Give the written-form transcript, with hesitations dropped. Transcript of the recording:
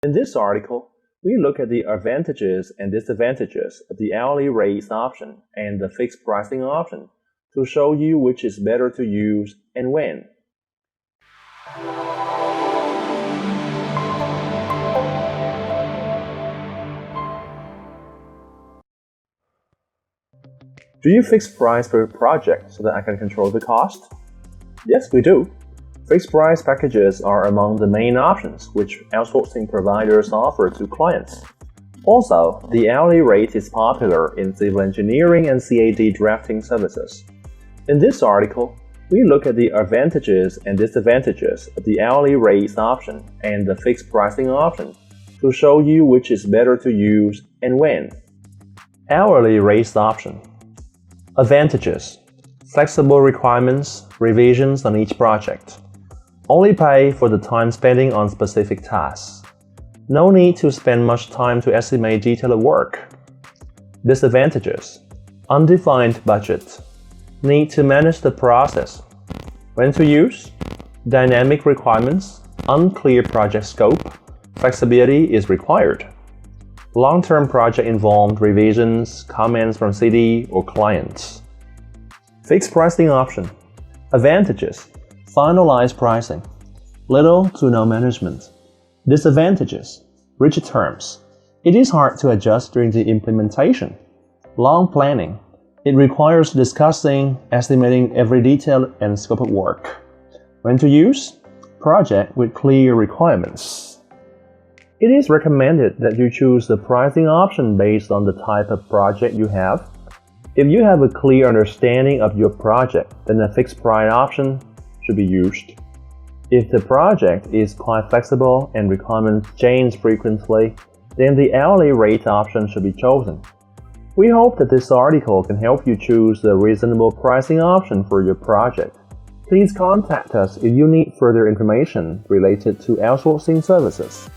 In this article, we look at the advantages and disadvantages of the hourly rates option and the fixed pricing option to show you which is better to use and when. Do you fix price per project so that I can control the cost? Yes, we do. Fixed price packages are among the main options which outsourcing providers offer to clients. Also, the hourly rate is popular in civil engineering and CAD drafting services. In this article, we look at the advantages and disadvantages of the hourly rates option and the fixed pricing option to show you which is better to use and when. Hourly rates option. Advantages: flexible requirements, revisions on each project. Only pay for the time spending on specific tasks. No need to spend much time to estimate detailed work. Disadvantages: undefined budget. Need to manage the process. When to use? Dynamic requirements, unclear project scope, flexibility is required. Long-term project involved revisions, comments from CD or clients. Fixed pricing option. Advantages: finalized pricing. Little to no management. Disadvantages: rigid terms. It is hard to adjust during the implementation. Long planning. It requires discussing, estimating every detail and scope of work. When to use? Project with clear requirements. It is recommended that you choose the pricing option based on the type of project you have. If you have a clear understanding of your project, then the fixed price option should be used. If the project is quite flexible and requirements change frequently, then the hourly rate option should be chosen. We hope that this article can help you choose the reasonable pricing option for your project. Please contact us if you need further information related to outsourcing services.